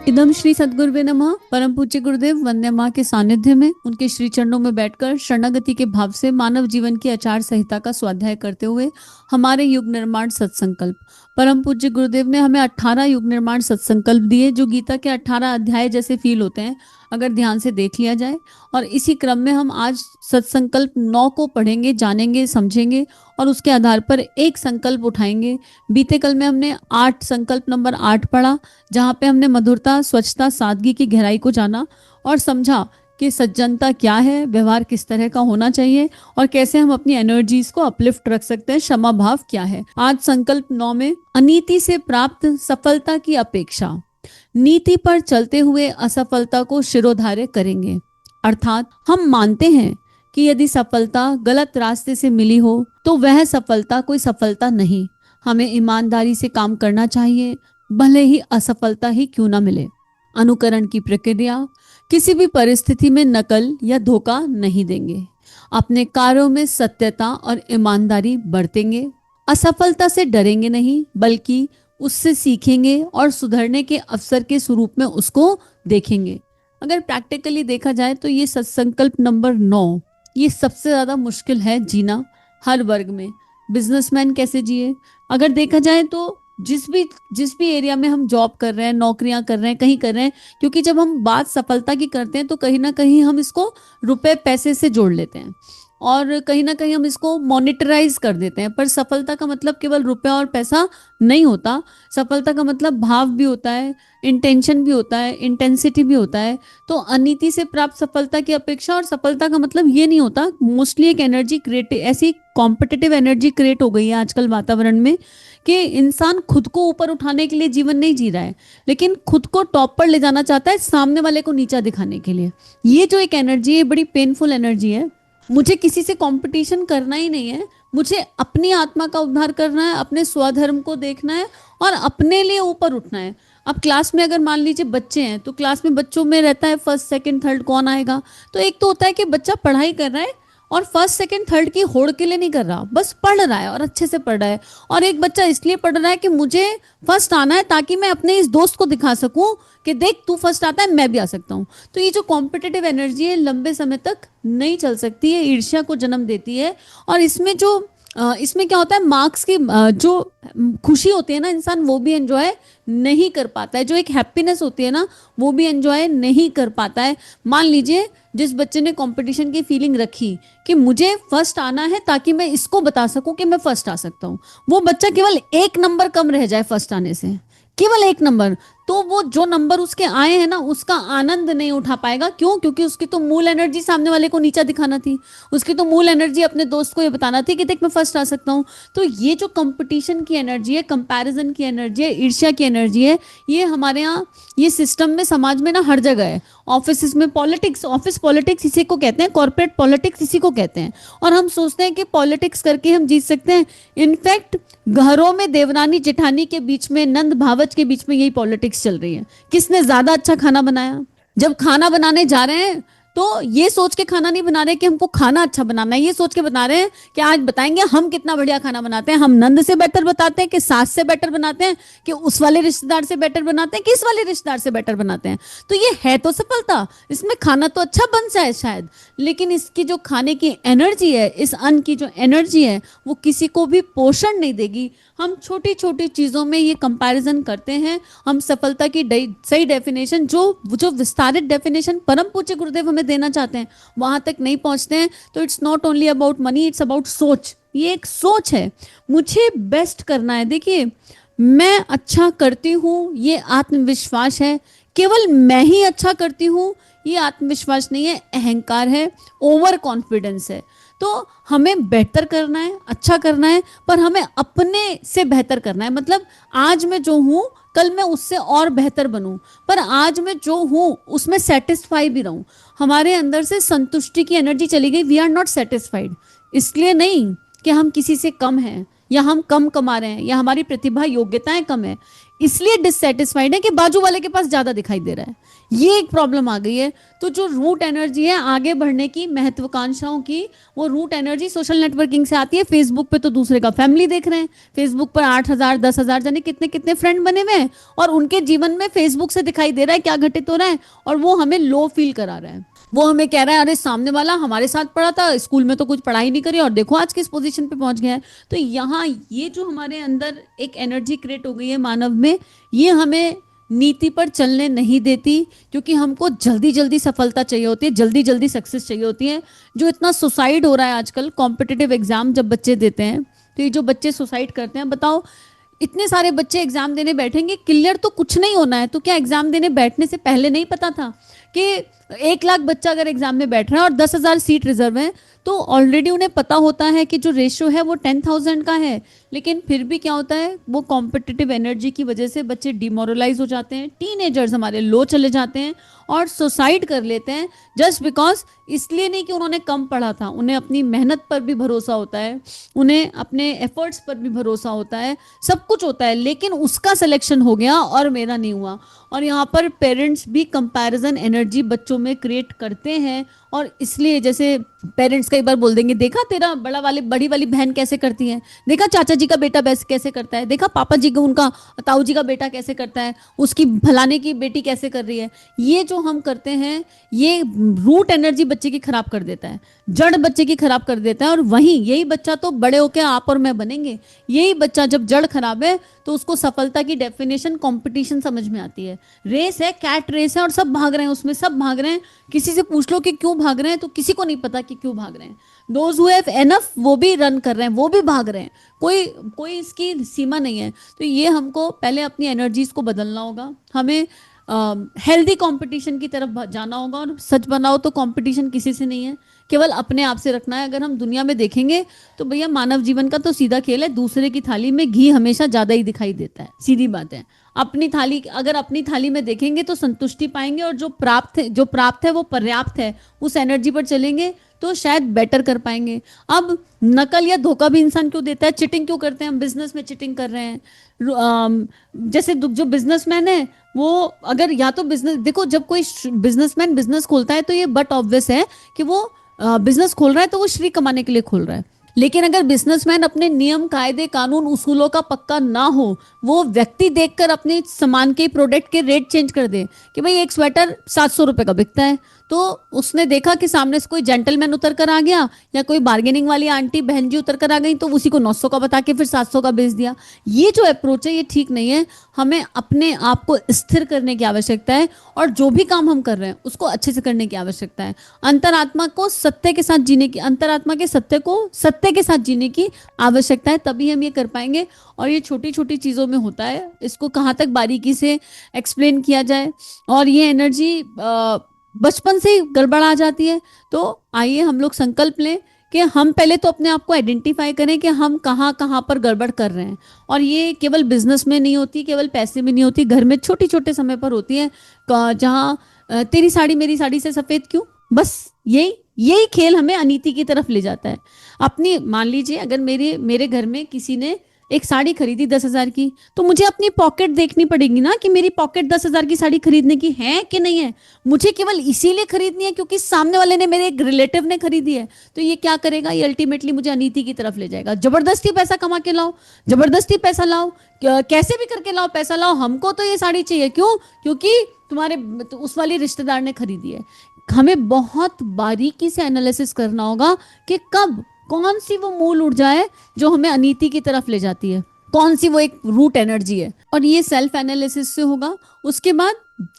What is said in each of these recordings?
इदम श्री सद्गुरुवे नमः। परम पूज्य गुरुदेव वंदे माँ के सानिध्य में उनके श्री चरणों में बैठकर शरणागति के भाव से मानव जीवन की आचार संहिता का स्वाध्याय करते हुए हमारे युग निर्माण सत्संकल्प, परम पूज्य गुरुदेव ने हमें 18 युग निर्माण सत्संकल्प दिए, जो गीता के 18 अध्याय जैसे फील होते हैं अगर ध्यान से देख लिया जाए। और इसी क्रम में हम आज सत्संकल्प 9 को पढ़ेंगे, जानेंगे, समझेंगे और उसके आधार पर एक संकल्प उठाएंगे। बीते कल में हमने 8 संकल्प नंबर 8 पढ़ा, जहाँ पे हमने मधुरता, स्वच्छता, सादगी की गहराई को जाना और समझा कि सज्जनता क्या है, व्यवहार किस तरह का होना चाहिए और कैसे हम अपनी एनर्जीज को अपलिफ्ट रख सकते हैं, क्षमा भाव क्या है। आज संकल्प 9 में अनीति से प्राप्त सफलता की अपेक्षा, नीति पर चलते हुए असफलता को शिरोधार्य करेंगे। अर्थात हम मानते हैं कि यदि सफलता गलत रास्ते से मिली हो तो वह सफलता कोई सफलता नहीं। हमें ईमानदारी से काम करना चाहिए, भले ही असफलता ही क्यों ना मिले। अनुकरण की प्रक्रिया, किसी भी परिस्थिति में नकल या धोखा नहीं देंगे। अपने कार्यों में सत्यता और ईमानदारी बरतेंगे। असफलता से डरेंगे नहीं, बल्कि उससे सीखेंगे और सुधरने के अवसर के स्वरूप में उसको देखेंगे। अगर प्रैक्टिकली देखा जाए तो ये सत्संकल्प नंबर 9 ये सबसे ज्यादा मुश्किल है जीना हर वर्ग में। बिजनेसमैन कैसे जिए, अगर देखा जाए तो जिस भी एरिया में हम जॉब कर रहे हैं, नौकरियां कर रहे हैं, कहीं कर रहे हैं, क्योंकि जब हम बात सफलता की करते हैं तो कहीं ना कहीं हम इसको रुपए पैसे से जोड़ लेते हैं और कहीं ना कहीं हम इसको मॉनिटराइज कर देते हैं। पर सफलता का मतलब केवल रुपया और पैसा नहीं होता। सफलता का मतलब भाव भी होता है, इंटेंशन भी होता है, इंटेंसिटी भी होता है। तो अनीति से प्राप्त सफलता की अपेक्षा, और सफलता का मतलब ये नहीं होता, मोस्टली एक एनर्जी क्रिएट, ऐसी कॉम्पिटिटिव एनर्जी क्रिएट हो गई है आजकल वातावरण में कि इंसान खुद को ऊपर उठाने के लिए जीवन नहीं जी रहा है, लेकिन खुद को टॉप पर ले जाना चाहता है सामने वाले को नीचा दिखाने के लिए। ये जो एक एनर्जी है, बड़ी पेनफुल एनर्जी है। मुझे किसी से कंपटीशन करना ही नहीं है, मुझे अपनी आत्मा का उद्धार करना है, अपने स्वधर्म को देखना है और अपने लिए ऊपर उठना है। अब क्लास में अगर मान लीजिए बच्चे हैं तो क्लास में बच्चों में रहता है फर्स्ट सेकंड थर्ड कौन आएगा। तो एक तो होता है कि बच्चा पढ़ाई कर रहा है और फर्स्ट सेकंड थर्ड की होड़ के लिए नहीं कर रहा, बस पढ़ रहा है और अच्छे से पढ़ रहा है। और एक बच्चा इसलिए पढ़ रहा है कि मुझे फर्स्ट आना है ताकि मैं अपने इस दोस्त को दिखा सकूं कि देख तू फर्स्ट आता है, मैं भी आ सकता हूं। तो ये जो कॉम्पिटिटिव एनर्जी है लंबे समय तक नहीं चल सकती है, ईर्ष्या को जन्म देती है। और इसमें क्या होता है, मार्क्स की जो खुशी होती है ना, इंसान वो भी एंजॉय नहीं कर पाता है। जो एक हैप्पीनेस होती है ना, वो भी एंजॉय नहीं कर पाता है। मान लीजिए जिस बच्चे ने कंपटीशन की फीलिंग रखी कि मुझे फर्स्ट आना है ताकि मैं इसको बता सकूं कि मैं फर्स्ट आ सकता हूं, वो बच्चा केवल 1 नंबर कम रह जाए फर्स्ट आने से, केवल 1 नंबर, तो वो जो नंबर उसके आए हैं ना उसका आनंद नहीं उठा पाएगा। क्यों? क्योंकि उसकी तो मूल एनर्जी सामने वाले को नीचा दिखाना थी, उसकी तो मूल एनर्जी अपने दोस्त को ये बताना थी कि देख मैं फर्स्ट आ सकता हूँ। तो ये जो कंपटीशन की एनर्जी है, कंपैरिजन की एनर्जी है, ईर्ष्या की एनर्जी है, ये हमारे यहाँ ये सिस्टम में, समाज में ना हर जगह है। ऑफिस में पॉलिटिक्स, ऑफिस पॉलिटिक्स इसी को कहते हैं, कॉर्पोरेट पॉलिटिक्स इसी को कहते हैं। और हम सोचते हैं कि पॉलिटिक्स करके हम जीत सकते हैं। इनफैक्ट घरों में देवरानी जेठानी के बीच में, नंद भावच के बीच में यही पॉलिटिक्स चल रही है। किसने ज्यादा अच्छा खाना बनाया। जब खाना बनाने जा रहे हैं तो ये सोच के खाना नहीं बना रहे कि हमको खाना अच्छा बनाना है, ये सोच के बना रहे हैं कि आज बताएंगे हम कितना बढ़िया खाना बनाते हैं, हम नंद से बेटर बताते हैं कि सास से बेटर बनाते हैं, कि उस वाले रिश्तेदार से बेटर बनाते हैं कि इस वाले रिश्तेदार से बेटर बनाते हैं। तो ये है तो सफलता, इसमें खाना तो अच्छा बन जाए शायद, लेकिन इसकी जो खाने की एनर्जी है, इस अन्न की जो एनर्जी है, वो किसी को भी पोषण नहीं देगी। हम छोटी छोटी चीज़ों में ये कंपैरिजन करते हैं। हम सफलता की सही डेफिनेशन, जो विस्तारित डेफिनेशन परम पूज्य गुरुदेव हमें देना चाहते हैं, वहां तक नहीं पहुंचते हैं। तो it's not only about money, it's about सोच। ये एक सोच है, मुझे बेस्ट करना है। देखिए, मैं अच्छा करती हूँ ये आत्मविश्वास है, केवल मैं ही अच्छा करती हूँ ये आत्मविश्वास नहीं है, अहंकार है, ओवर कॉन्फिडेंस है। तो हमें बेहतर करना है, अच्छा करना है, पर हमें अपने से बेहतर करना है। मतलब आज मैं जो हूँ कल मैं उससे और बेहतर बनूं, पर आज मैं जो हूँ उसमें सेटिस्फाई भी रहूं। हमारे अंदर से संतुष्टि की एनर्जी चली गई, वी आर नॉट सेटिस्फाइड। इसलिए नहीं कि हम किसी से कम हैं, या हम कम कमा रहे हैं, या हमारी प्रतिभा योग्यताएं कम है, इसलिए डिससेटिस्फाइड है कि बाजू वाले के पास ज्यादा दिखाई दे रहा है। ये एक प्रॉब्लम आ गई है। तो जो रूट एनर्जी है आगे बढ़ने की, महत्वाकांक्षाओं की, वो रूट एनर्जी सोशल नेटवर्किंग से आती है। फेसबुक पे तो दूसरे का फैमिली देख रहे हैं, फेसबुक पर 8,000 10,000 जाने कितने कितने फ्रेंड बने हुए हैं, और उनके जीवन में फेसबुक से दिखाई दे रहा है क्या घटित हो रहा है, और वो हमें लो फील करा रहा है। वो हमें कह रहा है अरे सामने वाला हमारे साथ पढ़ा था, स्कूल में तो कुछ पढ़ाई नहीं करी और देखो आज किस पोजीशन पे पहुंच गया है। तो यहाँ ये जो हमारे अंदर एक एनर्जी क्रिएट हो गई है मानव में, ये हमें नीति पर चलने नहीं देती, क्योंकि हमको जल्दी जल्दी सफलता चाहिए होती है, जल्दी जल्दी सक्सेस चाहिए होती है। जो इतना सुसाइड हो रहा है आजकल, कॉम्पिटिटिव एग्जाम जब बच्चे देते हैं, तो ये जो बच्चे सुसाइड करते हैं, बताओ इतने सारे बच्चे एग्जाम देने बैठेंगे, क्लियर तो कुछ नहीं होना है, तो क्या एग्जाम देने बैठने से पहले नहीं पता था कि 1 लाख बच्चा अगर एग्जाम में बैठ रहा है और 10,000 सीट रिजर्व है, तो ऑलरेडी उन्हें पता होता है कि जो रेशियो है वो 10,000 का है। लेकिन फिर भी क्या होता है, वो कॉम्पिटिटिव एनर्जी की वजह से बच्चे डिमोरलाइज हो जाते हैं, टीनेजर्स हमारे लो चले जाते हैं और सुसाइड कर लेते हैं, जस्ट बिकॉज, इसलिए नहीं कि उन्होंने कम पढ़ा था, उन्हें अपनी मेहनत पर भी भरोसा होता है, उन्हें अपने एफर्ट्स पर भी भरोसा होता है, सब कुछ होता है, लेकिन उसका सिलेक्शन हो गया और मेरा नहीं हुआ। और यहाँ पर पेरेंट्स भी कंपैरिजन एनर्जी बच्चों में क्रिएट करते हैं, और इसलिए जैसे पेरेंट्स कई बार बोल देंगे, देखा तेरा बड़ी वाली बहन कैसे करती है, देखा चाचा जी का बेटा बेस्ट कैसे करता है, देखा पापा जी का, उनका ताऊ जी का बेटा कैसे करता है, उसकी फलाने की बेटी कैसे कर रही है। ये जो हम करते हैं, ये रूट एनर्जी बच्चे की खराब कर देता है, जड़ बच्चे की खराब कर देता है। और वहीं यही बच्चा तो बड़े होकर आप और मैं बनेंगे। यही बच्चा जब जड़ खराब है तो उसको सफलता की डेफिनेशन कंपटीशन समझ में आती है। रेस है, कैट रेस है, और सब भाग रहे हैं उसमें, सब भाग रहे हैं। किसी से पूछ लो कि क्यों भाग रहे हैं, तो किसी को नहीं पता कि क्यों भाग रहे हैं। दोज हु हैव एनफ, वो भी रन कर रहे हैं, वो भी भाग रहे हैं, कोई कोई इसकी सीमा नहीं है। तो ये हमको पहले अपनी एनर्जीज को बदलना होगा, हमें हेल्दी कंपटीशन की तरफ जाना होगा। और सच बनाओ तो कंपटीशन किसी से नहीं है, केवल अपने आप से रखना है। अगर हम दुनिया में देखेंगे तो भैया मानव जीवन का तो सीधा खेल है, दूसरे की थाली में घी हमेशा ज्यादा ही दिखाई देता है, सीधी बात है। अपनी थाली, अगर अपनी थाली में देखेंगे तो संतुष्टि पाएंगे, और जो प्राप्त है वो पर्याप्त है, उस एनर्जी पर चलेंगे तो शायद बेटर कर पाएंगे। अब नकल या धोखा भी इंसान क्यों देता है, चिटिंग क्यों करते हैं, हम बिजनेस में चिटिंग कर रहे हैं। जैसे जो बिजनेसमैन है, वो अगर या तो बिजनेस देखो, जब कोई बिजनेसमैन बिजनेस खोलता है तो ये बट ऑब्वियस है कि वो बिजनेस खोल रहा है तो वो श्री कमाने के लिए खोल रहा है। लेकिन अगर बिजनेसमैन अपने नियम कायदे कानून उसूलों का पक्का ना हो, वो व्यक्ति देखकर अपने सामान के प्रोडक्ट के रेट चेंज कर दे कि भाई एक स्वेटर 700 रुपए का बिकता है, तो उसने देखा कि सामने से कोई जेंटलमैन उतर कर आ गया या कोई बार्गेनिंग वाली आंटी बहन जी उतर कर आ गई, तो उसी को 900 का बता के फिर 700 का बेच दिया। ये जो अप्रोच है ये ठीक नहीं है। हमें अपने आप को स्थिर करने की आवश्यकता है, और जो भी काम हम कर रहे हैं उसको अच्छे से करने की आवश्यकता है। अंतरात्मा को सत्य के साथ जीने की, अंतरात्मा के सत्य को सत्य के साथ जीने की आवश्यकता है, तभी हम ये कर पाएंगे। और ये छोटी छोटी चीज़ों में होता है, इसको कहाँ तक बारीकी से एक्सप्लेन किया जाए। और ये एनर्जी बचपन से ही गड़बड़ आ जाती है। तो आइए हम लोग संकल्प लें कि हम पहले तो अपने आप को आइडेंटिफाई करें कि हम कहाँ कहाँ पर गड़बड़ कर रहे हैं। और ये केवल बिजनेस में नहीं होती, केवल पैसे में नहीं होती, घर में छोटे छोटे समय पर होती है, जहाँ तेरी साड़ी मेरी साड़ी से सफेद क्यों, बस यही यही खेल हमें अनीति की तरफ ले जाता है। अपनी मान लीजिए अगर मेरे घर में किसी ने एक साड़ी खरीदी 10,000 की, तो मुझे अपनी पॉकेट देखनी पड़ेगी ना कि मेरी पॉकेट 10,000 की साड़ी खरीदने की है कि नहीं है। मुझे केवल इसीलिए खरीदनी है क्योंकि सामने वाले ने, मेरे एक रिलेटिव ने खरीदी है। तो ये क्या करेगा, ये अल्टीमेटली मुझे अनीति की तरफ ले जाएगा। जबरदस्ती पैसा कमा के लाओ, जबरदस्ती पैसा लाओ, कैसे भी करके लाओ, पैसा लाओ, हमको तो ये साड़ी चाहिए। क्यों? क्योंकि तुम्हारे उस वाली रिश्तेदार ने खरीदी है। हमें बहुत बारीकी से एनालिसिस करना होगा कि कब कौन सी वो मूल ऊर्जा है जो हमें अनीति की तरफ ले जाती है, कौन सी वो एक रूट एनर्जी है। और ये सेल्फ एनालिसिस से होगा। उसके बाद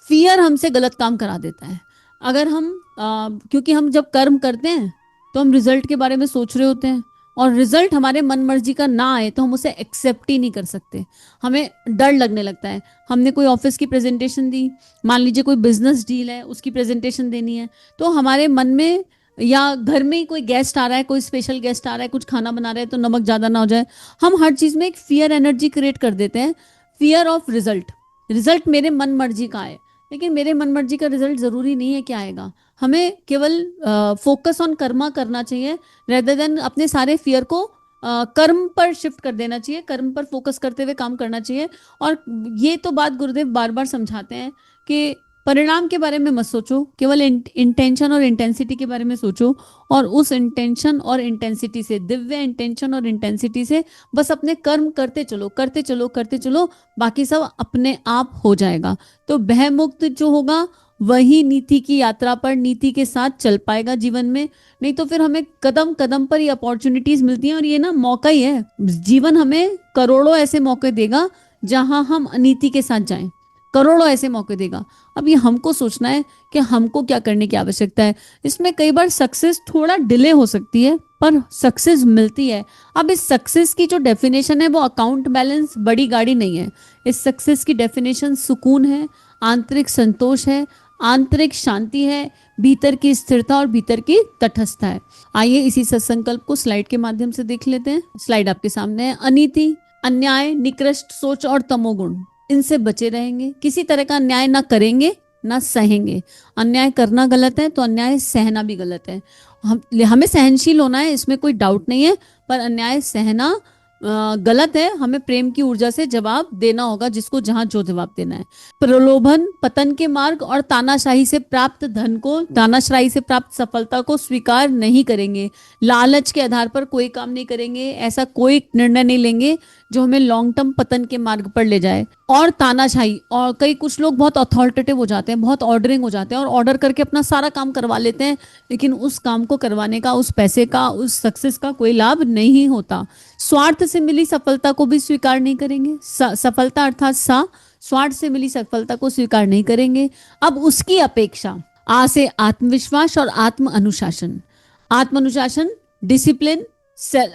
फियर हमसे गलत काम करा देता है। अगर हम क्योंकि हम जब कर्म करते हैं तो हम रिजल्ट के बारे में सोच रहे होते हैं, और रिजल्ट हमारे मन मर्जी का ना आए तो हम उसे एक्सेप्ट ही नहीं कर सकते, हमें डर लगने लगता है। हमने कोई ऑफिस की प्रेजेंटेशन दी, मान लीजिए कोई बिजनेस डील है उसकी प्रेजेंटेशन देनी है, तो हमारे मन में, या घर में ही कोई गेस्ट आ रहा है, कोई स्पेशल गेस्ट आ रहा है, कुछ खाना बना रहे हैं तो नमक ज़्यादा ना हो जाए, हम हर चीज़ में एक फियर एनर्जी क्रिएट कर देते हैं। फियर ऑफ रिजल्ट, रिजल्ट मेरे मन मर्जी का है, लेकिन मेरे मन मर्जी का रिजल्ट ज़रूरी नहीं है कि आएगा। हमें केवल फोकस ऑन कर्मा करना चाहिए, रेदर देन अपने सारे फियर को कर्म पर शिफ्ट कर देना चाहिए, कर्म पर फोकस करते हुए काम करना चाहिए। और ये तो बात गुरुदेव बार बार समझाते हैं कि परिणाम के बारे में मत सोचो, केवल इंटेंशन और इंटेंसिटी के बारे में सोचो। और उस इंटेंशन और इंटेंसिटी से, दिव्य इंटेंशन और इंटेंसिटी से बस अपने कर्म करते चलो, करते चलो, करते चलो, बाकी सब अपने आप हो जाएगा। तो भयमुक्त जो होगा वही नीति की यात्रा पर नीति के साथ चल पाएगा जीवन में। नहीं तो फिर हमें कदम कदम पर ये अपॉर्चुनिटीज मिलती हैं, और ये ना मौका ही है। जीवन हमें करोड़ों ऐसे मौके देगा जहां हम अनीति के साथ जाएं, करोड़ों ऐसे मौके देगा। अब ये हमको सोचना है कि हमको क्या करने की आवश्यकता है। इसमें कई बार सक्सेस थोड़ा डिले हो सकती है, पर सक्सेस मिलती है। अब इस सक्सेस की जो डेफिनेशन है वो अकाउंट बैलेंस, बड़ी गाड़ी नहीं है। इस सक्सेस की डेफिनेशन सुकून है, आंतरिक संतोष है, आंतरिक शांति है, भीतर की स्थिरता और भीतर की तटस्थता है। आइए इसी सत्संकल्प को स्लाइड के माध्यम से देख लेते हैं। स्लाइड आपके सामने है। अनीति, अन्याय, निकृष्ट सोच और तमोगुण, इनसे बचे रहेंगे। किसी तरह का अन्याय ना करेंगे ना सहेंगे। अन्याय करना गलत है तो अन्याय सहना भी गलत है। हमें सहनशील होना है, इसमें कोई डाउट नहीं है, पर अन्याय सहना गलत है। हमें प्रेम की ऊर्जा से जवाब देना होगा, जिसको जहां जो जवाब देना है। प्रलोभन, पतन के मार्ग और तानाशाही से प्राप्त धन को, तानाशाही से प्राप्त सफलता को स्वीकार नहीं करेंगे। लालच के आधार पर कोई काम नहीं करेंगे, ऐसा कोई निर्णय नहीं लेंगे जो हमें लॉन्ग टर्म पतन के मार्ग पर ले जाए। और तानाशाही, और कई कुछ लोग बहुत अथॉरिटेटिव हो जाते हैं, बहुत ऑर्डरिंग हो जाते हैं और ऑर्डर करके अपना सारा काम करवा लेते हैं, लेकिन उस काम को करवाने का, उस पैसे का, उस सक्सेस का कोई लाभ नहीं होता। स्वार्थ से मिली सफलता को भी स्वीकार नहीं करेंगे। सफलता अर्थात स्वार्थ से मिली सफलता को स्वीकार नहीं करेंगे। अब उसकी अपेक्षा आ से आत्मविश्वास और आत्म अनुशासन। आत्म अनुशासन, डिसिप्लिन,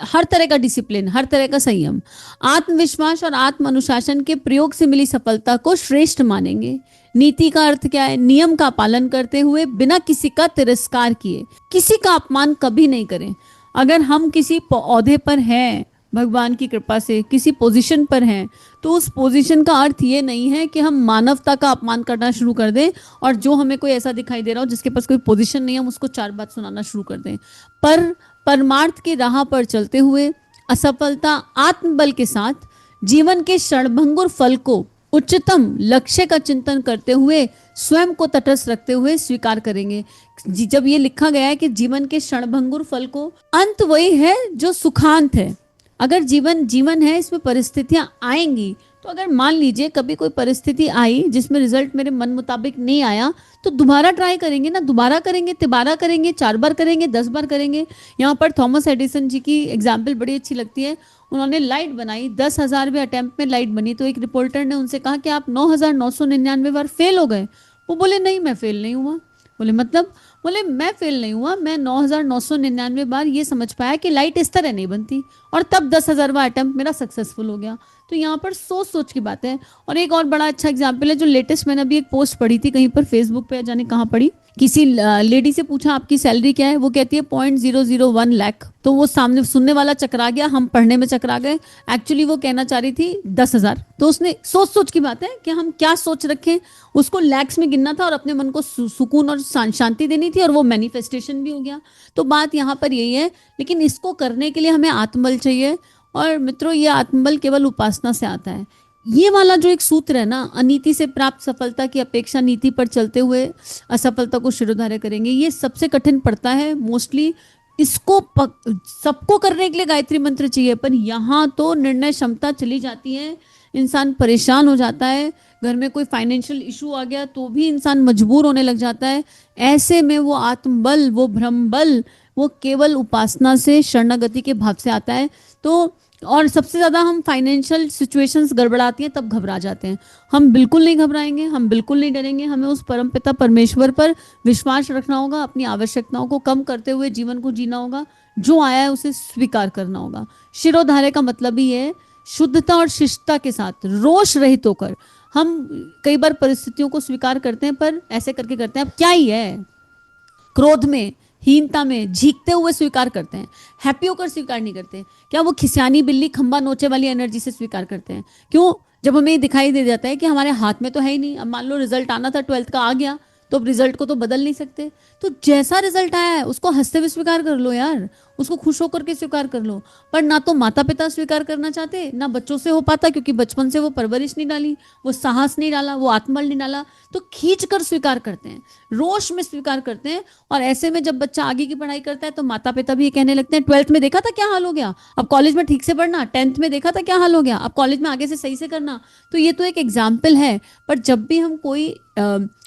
हर तरह का डिसिप्लिन, हर तरह का संयम, आत्मविश्वास और आत्म अनुशासन के प्रयोग से मिली सफलता को श्रेष्ठ मानेंगे। नीति का अर्थ क्या है? नियम का पालन करते हुए बिना किसी का तिरस्कार किए, किसी का अपमान कभी नहीं करें। अगर हम किसी ओहदे पर हैं, भगवान की कृपा से किसी पोजीशन पर हैं, तो उस पोजीशन का अर्थ ये नहीं है कि हम मानवता का अपमान करना शुरू कर दें, और जो हमें कोई ऐसा दिखाई दे रहा हो जिसके पास कोई पोजीशन नहीं है, हम उसको चार बात सुनाना शुरू कर दें। पर परमार्थ की राह पर चलते हुए असफलता आत्मबल के साथ जीवन के क्षणभंगुर फल को उच्चतम लक्ष्य का चिंतन करते हुए स्वयं को तटस्थ रखते हुए स्वीकार करेंगे। जब ये लिखा गया है कि जीवन के क्षणभंगुर फल को, अंत वही है जो सुखांत है। अगर जीवन है, इसमें परिस्थितियां आएंगी, तो अगर मान लीजिए कभी कोई परिस्थिति आई जिसमें रिजल्ट मेरे मन मुताबिक नहीं आया, तो दोबारा ट्राई करेंगे ना, दोबारा करेंगे, तिबारा करेंगे, 4 बार करेंगे, 10 बार करेंगे। यहाँ पर थॉमस एडिसन जी की एग्जाम्पल बड़ी अच्छी लगती है। उन्होंने लाइट बनाई, 10,000वें अटेम्प्ट में लाइट बनी, तो एक रिपोर्टर ने उनसे कहा कि आप 9,999 बार फेल हो गए। वो बोले नहीं, मैं फेल नहीं हुआ। बोले मतलब? बोले मैं फेल नहीं हुआ, मैं 9,999 बार ये समझ पाया कि लाइट इस तरह नहीं बनती, और तब 10,000वां अटेम्प्ट मेरा सक्सेसफुल हो गया। तो यहाँ पर सोच की बात है। और एक और बड़ा अच्छा एग्जाम्पल है जो लेटेस्ट मैंने अभी एक पोस्ट पढ़ी थी कहीं पर, फेसबुक पे जाने कहाँ पढ़ी, किसी लेडी से पूछा आपकी सैलरी क्या है, वो कहती है 0.001 लाख। तो वो सामने सुनने वाला चकरा गया, हम पढ़ने में चकरा गए। एक्चुअली वो कहना चाह रही थी 10,000। तो उसने सोच की बात है कि हम क्या सोच रखें, उसको लैक्स में गिनना था और अपने मन को सुकून और शांति देनी थी, और वो मैनिफेस्टेशन भी हो गया। तो बात यहाँ पर यही है, लेकिन इसको करने के लिए हमें आत्मबल चाहिए। और मित्रों, ये आत्मबल केवल उपासना से आता है। ये वाला जो एक सूत्र है ना, अनीति से प्राप्त सफलता की अपेक्षा नीति पर चलते हुए असफलता को शिरोधार्य करेंगे, ये सबसे कठिन पड़ता है मोस्टली। इसको सबको करने के लिए गायत्री मंत्र चाहिए, पर यहाँ तो निर्णय क्षमता चली जाती है, इंसान परेशान हो जाता है। घर में कोई फाइनेंशियल इशू आ गया तो भी इंसान मजबूर होने लग जाता है। ऐसे में वो आत्मबल, वो ब्रह्म बल, वो केवल उपासना से, शरणागति के भाव से आता है। तो और सबसे ज़्यादा हम फाइनेंशियल सिचुएशंस गड़बड़ाती हैं तब घबरा जाते हैं। हम बिल्कुल नहीं घबराएंगे, हम बिल्कुल नहीं डरेंगे। हमें उस परमपिता परमेश्वर पर विश्वास रखना होगा, अपनी आवश्यकताओं को कम करते हुए जीवन को जीना होगा, जो आया है उसे स्वीकार करना होगा। शिरोधार्य का मतलब ही है शुद्धता और शिष्टता के साथ, रोष रहित होकर। हम कई बार परिस्थितियों को स्वीकार करते हैं, पर ऐसे करके करते हैं अब क्या ही है, क्रोध में, हीनता में, झीकते हुए स्वीकार करते हैं, हैप्पी होकर स्वीकार नहीं करते। क्या वो खिसियानी बिल्ली खंबा नोचे वाली एनर्जी से स्वीकार करते हैं? क्यों? जब हमें दिखाई दे जाता है कि हमारे हाथ में तो है ही नहीं। अब मान लो रिजल्ट आना था 12th का, आ गया, तो अब रिजल्ट को तो बदल नहीं सकते। तो जैसा रिजल्ट आया है उसको हंसते हुए स्वीकार कर लो यार, उसको खुश होकर के स्वीकार कर लो। पर ना तो माता पिता स्वीकार करना चाहते, ना बच्चों से हो पाता, क्योंकि बचपन से वो परवरिश नहीं डाली, वो साहस नहीं डाला, वो आत्मबल नहीं डाला। तो खींच कर स्वीकार करते हैं, रोष में स्वीकार करते हैं। और ऐसे में जब बच्चा आगे की पढ़ाई करता है तो माता पिता भी ये कहने लगते हैं, 12th में देखा था क्या हाल हो गया, अब कॉलेज में ठीक से पढ़ना, 10th में देखा था क्या हाल हो गया, अब कॉलेज में आगे से सही से करना। तो ये तो एक एग्जाम्पल है। पर जब भी हम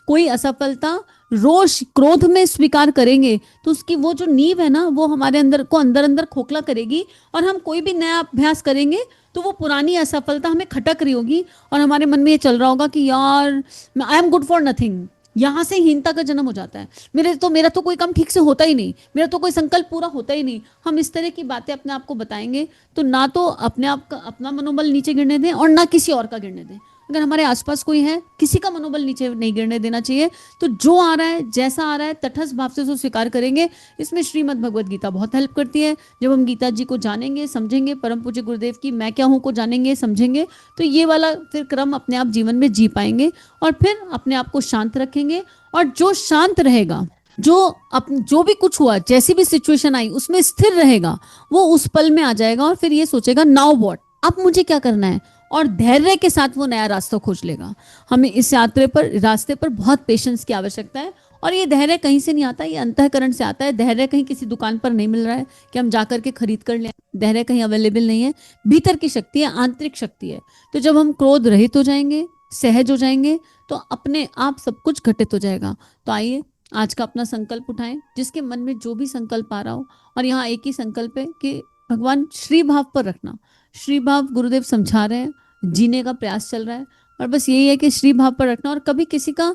कोई असफलता रोष क्रोध में स्वीकार करेंगे तो उसकी वो जो नींव है ना, वो हमारे अंदर को अंदर अंदर खोखला करेगी। और हम कोई भी नया अभ्यास करेंगे तो वो पुरानी असफलता हमें खटक रही होगी और हमारे मन में ये चल रहा होगा कि यार I am good for nothing. यहाँ से हीनता का जन्म हो जाता है, मेरा तो कोई काम ठीक से होता ही नहीं, मेरा तो कोई संकल्प पूरा होता ही नहीं। हम इस तरह की बातें अपने आप को बताएंगे तो ना तो अपने आप का अपना मनोबल नीचे गिरने दें और ना किसी और का गिरने दें। अगर हमारे आसपास कोई है, किसी का मनोबल नीचे नहीं गिरने देना चाहिए। तो जो आ रहा है, जैसा आ रहा है, तटस्थ भाव से उसको स्वीकार करेंगे। इसमें श्रीमद् भगवद गीता बहुत हेल्प करती है। जब हम गीता जी को जानेंगे, समझेंगे, परम पूज्य गुरुदेव की मैं क्या हूँ को जानेंगे, समझेंगे, तो ये वाला फिर क्रम अपने आप जीवन में जी पाएंगे। और फिर अपने आप को शांत रखेंगे। और जो शांत रहेगा, जो भी कुछ हुआ, जैसी भी सिचुएशन आई, उसमें स्थिर रहेगा, वो उस पल में आ जाएगा और फिर ये सोचेगा नाउ व्हाट, अब मुझे क्या करना है। और धैर्य के साथ वो नया रास्ता खोज लेगा। हमें इस रास्ते पर बहुत पेशेंस की आवश्यकता है। और ये धैर्य कहीं से नहीं आता, ये अंतःकरण से आता है। धैर्य कहीं किसी दुकान पर नहीं मिल रहा है कि हम जाकर के खरीद कर लें। धैर्य कहीं अवेलेबल नहीं है, भीतर की शक्ति है, आंतरिक शक्ति है। तो जब हम क्रोध रहित हो जाएंगे, सहज हो जाएंगे, तो अपने आप सब कुछ घटित हो जाएगा। तो आइए आज का अपना संकल्प उठाएं, जिसके मन में जो भी संकल्प आ रहा हो। और यहाँ एक ही संकल्प है कि भगवान श्री भाव पर रखना। श्री भाव गुरुदेव समझा रहे हैं, जीने का प्रयास चल रहा है। और बस यही है कि श्री भाव पर रखना। और कभी किसी का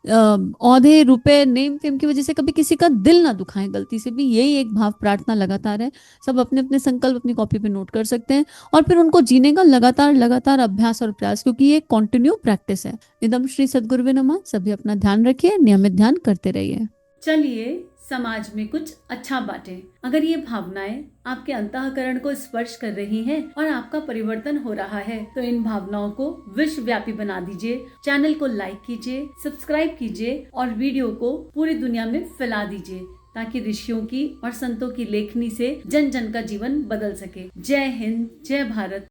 औहदे, रुपए, नेम फेम की वजह से कभी किसी का दिल ना दुखाएं गलती से भी। यही एक भाव प्रार्थना लगातार है। सब अपने अपने संकल्प अपनी कॉपी पे नोट कर सकते हैं और फिर उनको जीने का लगातार लगातार अभ्यास और प्रयास, क्योंकि ये कॉन्टिन्यू प्रैक्टिस है। इदम श्री सद्गुरुवे नमः। सभी अपना ध्यान रखिए, नियमित ध्यान करते रहिए। चलिए समाज में कुछ अच्छा बांटे। अगर ये भावनाएं आपके अंतःकरण को स्पर्श कर रही हैं और आपका परिवर्तन हो रहा है तो इन भावनाओं को विश्वव्यापी बना दीजिए। चैनल को लाइक कीजिए, सब्सक्राइब कीजिए और वीडियो को पूरी दुनिया में फैला दीजिए, ताकि ऋषियों की और संतों की लेखनी से जन जन का जीवन बदल सके। जय हिंद, जय भारत।